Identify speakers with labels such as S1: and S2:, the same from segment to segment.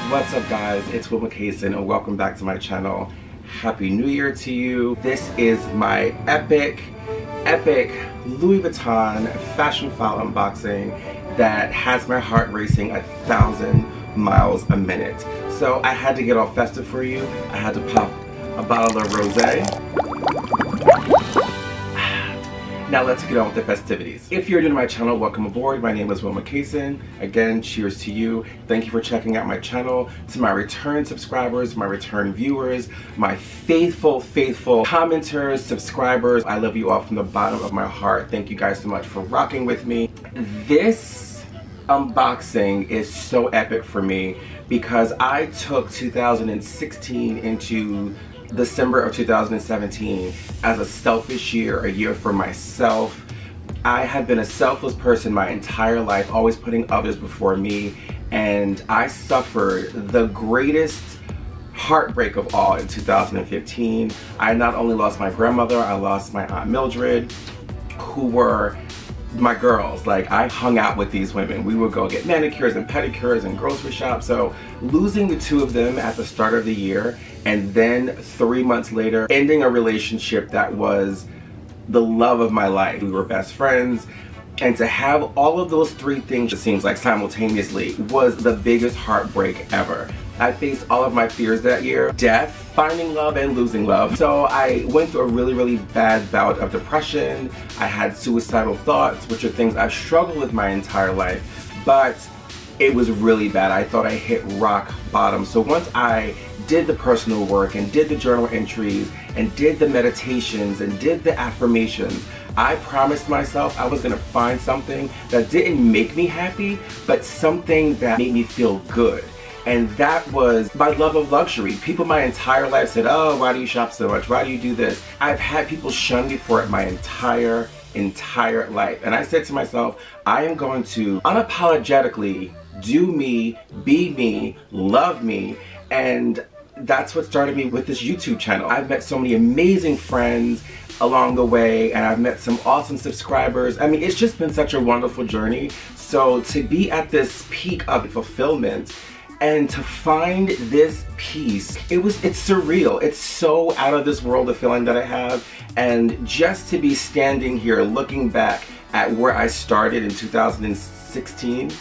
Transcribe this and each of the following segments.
S1: What's up guys, it's Wil Mikahson and welcome back to my channel. Happy New Year to you. This is my epic Louis Vuitton Fashionphile unboxing that has my heart racing 1,000 miles a minute. So I had to get all festive for you. I had to pop a bottle of rosé. Now let's get on with the festivities. If you're new to my channel, welcome aboard. My name is Wil Mikahson. Again, cheers to you. Thank you for checking out my channel. To my return subscribers, my return viewers, my faithful commenters, subscribers, I love you all from the bottom of my heart. Thank you guys so much for rocking with me. This unboxing is so epic for me because I took 2016 into December of 2017 as a selfish year, a year for myself. I have been a selfless person my entire life, always putting others before me, and I suffered the greatest heartbreak of all in 2015. I not only lost my grandmother, I lost my Aunt Mildred, who were my girls. Like, I hung out with these women. We would go get manicures and pedicures and grocery shops. So losing the two of them at the start of the year, and then 3 months later ending a relationship that was the love of my life. We were best friends, and to have all of those three things, it seems like simultaneously, was the biggest heartbreak ever. I faced all of my fears that year: death, finding love, and losing love. So I went through a really bad bout of depression. I had suicidal thoughts, which are things I've struggled with my entire life, but it was really bad. I thought I hit rock bottom. So once I did the personal work and did the journal entries and did the meditations and did the affirmations, I promised myself I was gonna find something that didn't make me happy, but something that made me feel good. And that was my love of luxury. People my entire life said, oh, why do you shop so much? Why do you do this? I've had people shun me for it my entire life. And I said to myself, I am going to unapologetically do me, be me, love me. And that's what started me with this YouTube channel. I've met so many amazing friends along the way, and I've met some awesome subscribers. I mean, it's just been such a wonderful journey. So to be at this peak of fulfillment and to find this piece, it's surreal. It's so out of this world, the feeling that I have. And just to be standing here looking back at where I started in 2016,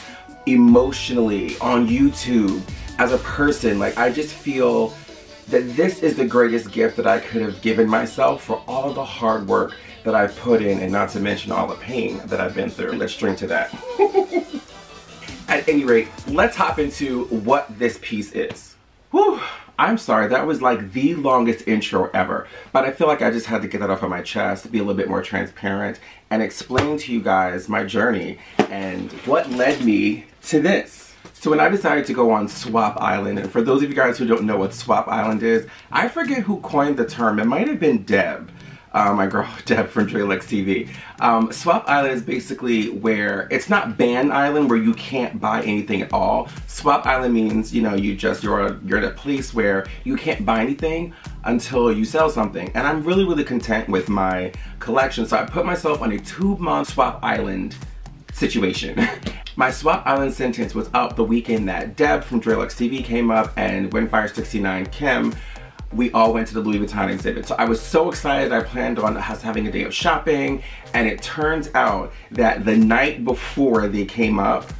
S1: emotionally, on YouTube, as a person, like, I just feel that this is the greatest gift that I could have given myself for all the hard work that I've put in, and not to mention all the pain that I've been through. Let's drink to that. At any rate, let's hop into what this piece is. Whew, I'm sorry, that was like the longest intro ever, but I feel like I just had to get that off of my chest, be a little bit more transparent, and explain to you guys my journey and what led me to this. So when I decided to go on Swap Island, and for those of you guys who don't know what Swap Island is, I forget who coined the term. It might have been Deb. My girl Deb from Drelex TV. Swap Island is basically where, it's not Ban Island where you can't buy anything at all. Swap Island means, you know, you're at a place where you can't buy anything until you sell something. And I'm really content with my collection. So I put myself on a 2-month Swap Island situation. My Swap Island sentence was up the weekend that Deb from Drelex TV came up, and Windfire69 Kim, we all went to the Louis Vuitton exhibit. So I was so excited. I planned on us having a day of shopping, and it turns out that the night before they came up,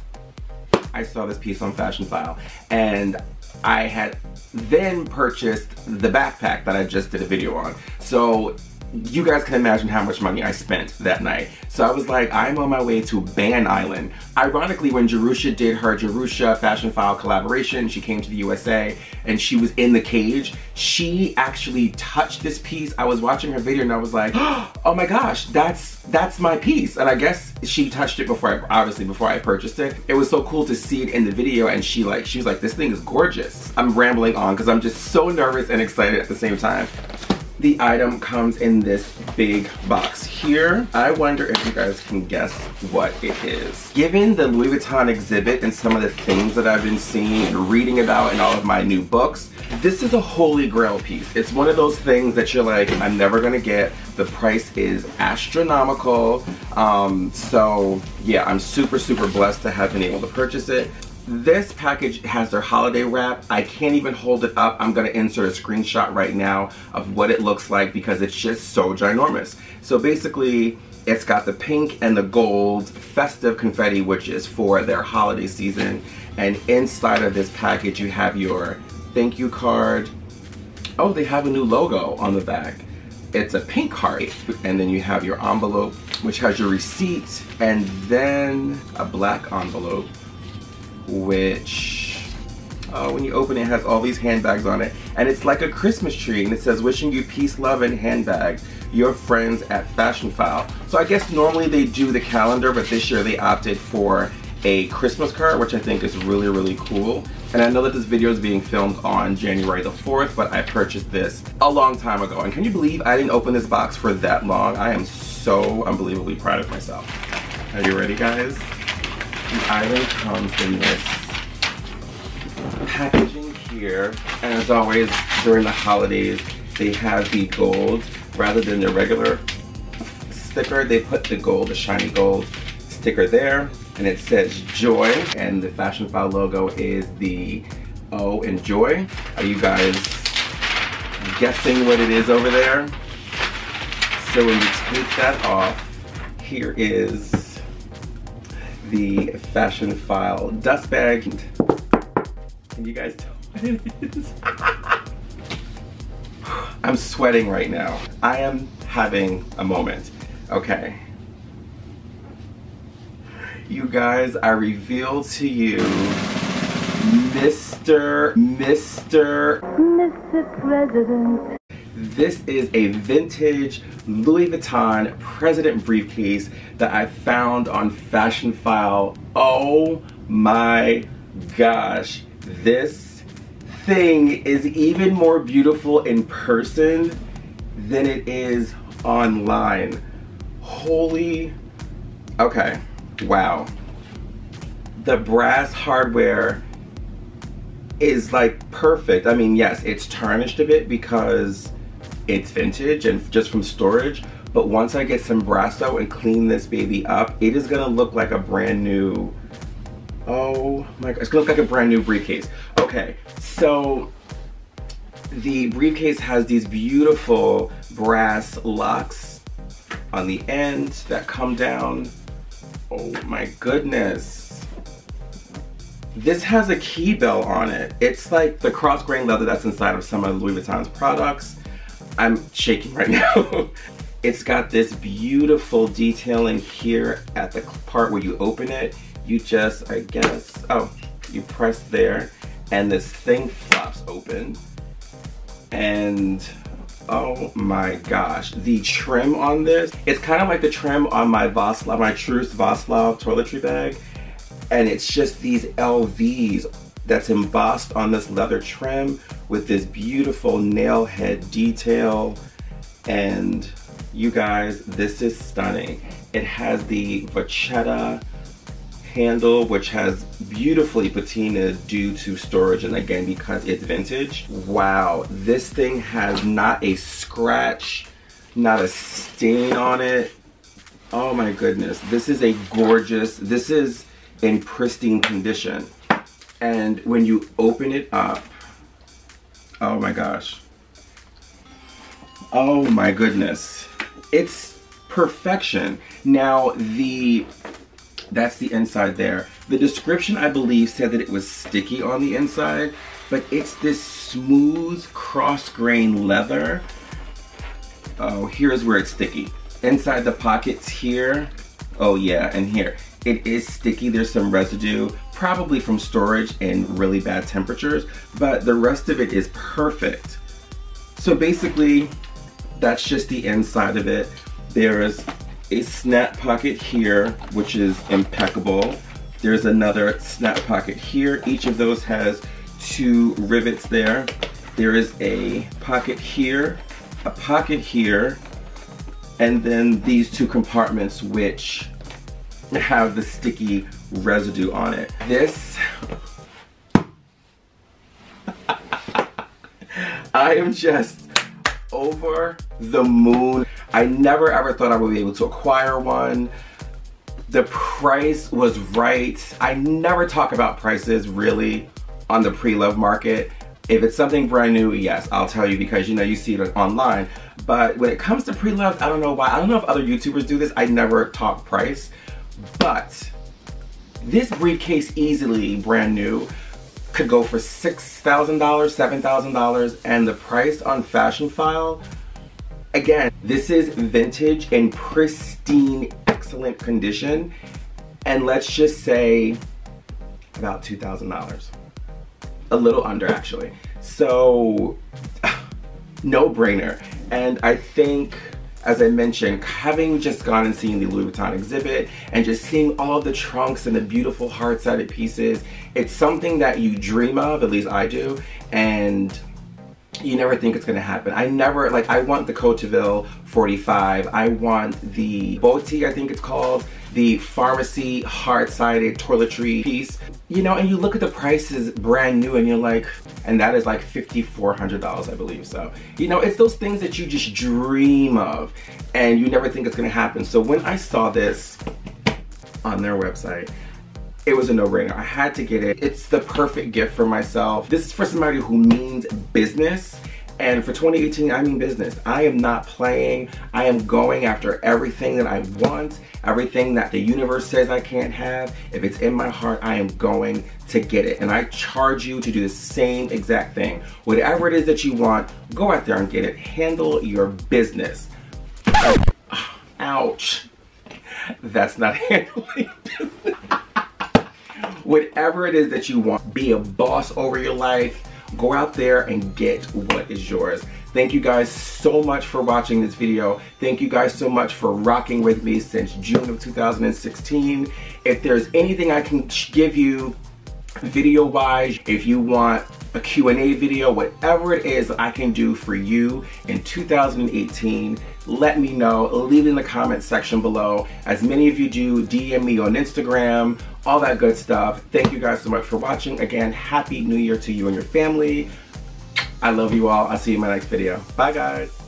S1: I saw this piece on Fashionphile, and I had then purchased the backpack that I just did a video on. So you guys can imagine how much money I spent that night. So I was like, I'm on my way to Ban Island. Ironically, when Jerusha did her Jerusha Fashionphile collaboration, she came to the USA and she was in the cage. She actually touched this piece. I was watching her video and I was like, oh my gosh, that's my piece. And I guess she touched it before I purchased it. It was so cool to see it in the video, and she was like, this thing is gorgeous. I'm rambling on because I'm just so nervous and excited at the same time. The item comes in this big box here. I wonder if you guys can guess what it is. Given the Louis Vuitton exhibit and some of the things that I've been seeing and reading about in all of my new books, this is a holy grail piece. It's one of those things that you're like, I'm never gonna get. The price is astronomical. So yeah, I'm super blessed to have been able to purchase it. This package has their holiday wrap. I can't even hold it up. I'm gonna insert a screenshot right now of what it looks like because it's just so ginormous. So basically, it's got the pink and the gold festive confetti, which is for their holiday season. And inside of this package, you have your thank you card. Oh, they have a new logo on the back. It's a pink heart. And then you have your envelope, which has your receipt, and then a black envelope, which, when you open it, has all these handbags on it. And it's like a Christmas tree, and it says, wishing you peace, love, and handbags. Your friends at Fashionphile. So I guess normally they do the calendar, but this year they opted for a Christmas card, which I think is really, really cool. And I know that this video is being filmed on January the 4th, but I purchased this a long time ago. And can you believe I didn't open this box for that long? I am so unbelievably proud of myself. Are you ready, guys? The item comes in this packaging here. And as always, during the holidays, they have the gold rather than the regular sticker. They put the gold, the shiny gold sticker there. And it says joy, and the Fashionphile logo is the O in joy. Are you guys guessing what it is over there? So when you take that off, here is the Fashionphile dust bag. Can you guys tell what it is? I'm sweating right now. I am having a moment. Okay. You guys, I reveal to you Mr. President. This is a vintage Louis Vuitton President briefcase that I found on Fashionphile. Oh my gosh, this thing is even more beautiful in person than it is online. Holy, okay. Wow. The brass hardware is like perfect. I mean, yes, it's tarnished a bit because it's vintage and just from storage, but once I get some Brasso and clean this baby up, it is gonna look like a brand new, oh my God, it's gonna look like a brand new briefcase. Okay, so the briefcase has these beautiful brass locks on the end that come down. Oh my goodness. This has a key bell on it. It's like the cross grain leather that's inside of some of Louis Vuitton's products. I'm shaking right now. It's got this beautiful detailing here at the part where you open it. You just, I guess, oh, you press there and this thing flops open. And oh my gosh, the trim on this, it's kind of like the trim on my Vaslav, my Truce Vaslav toiletry bag. And it's just these LVs that's embossed on this leather trim with this beautiful nail head detail. And you guys, this is stunning. It has the vachetta handle, which has beautifully patina due to storage, and again because it's vintage. Wow, this thing has not a scratch, not a stain on it. Oh my goodness, this is a gorgeous, this is in pristine condition. And when you open it up, oh my gosh, oh my goodness, it's perfection. Now that's the inside there. The description, I believe, said that it was sticky on the inside, but it's this smooth cross-grain leather. Oh, here's where it's sticky. Inside the pockets here, oh yeah, and here. It is sticky, there's some residue, probably from storage in really bad temperatures, but the rest of it is perfect. So basically, that's just the inside of it. There's a snap pocket here, which is impeccable. There's another snap pocket here. Each of those has 2 rivets there. There is a pocket here, a pocket here, and then these 2 compartments which have the sticky residue on it. This, I am just over the moon. I never ever thought I would be able to acquire one. The price was right. I never talk about prices really on the pre-love market. If it's something brand new, yes, I'll tell you, because you know, you see it online. But when it comes to pre-loved, I don't know why. I don't know if other YouTubers do this. I never talk price. But this briefcase, easily brand new, could go for $6,000, $7,000, and the price on Fashionphile, again, this is vintage in pristine, excellent condition, and let's just say about $2,000. A little under, actually. So, no brainer. And I think, as I mentioned, having just gone and seen the Louis Vuitton exhibit and just seeing all the trunks and the beautiful hard-sided pieces, it's something that you dream of, at least I do, and you never think it's gonna happen. I never, like, I want the Côte d'Ivoire 45, I want the Boti, I think it's called, the pharmacy hard-sided toiletry piece. You know, and you look at the prices brand new and you're like, and that is like $5,400, I believe. So, you know, it's those things that you just dream of and you never think it's gonna happen. So when I saw this on their website, it was a no-brainer. I had to get it. It's the perfect gift for myself. This is for somebody who means business. And for 2018, I mean business. I am not playing. I am going after everything that I want, everything that the universe says I can't have. If it's in my heart, I am going to get it. And I charge you to do the same exact thing. Whatever it is that you want, go out there and get it. Handle your business. Ouch. That's not handling business. Whatever it is that you want, be a boss over your life. Go out there and get what is yours. Thank you guys so much for watching this video. Thank you guys so much for rocking with me since June of 2016. If there's anything I can give you video-wise, if you want a Q&A video, whatever it is I can do for you in 2018, let me know. Leave it in the comment section below. As many of you do, DM me on Instagram, all that good stuff. Thank you guys so much for watching. Again, Happy New Year to you and your family. I love you all. I'll see you in my next video. Bye, guys.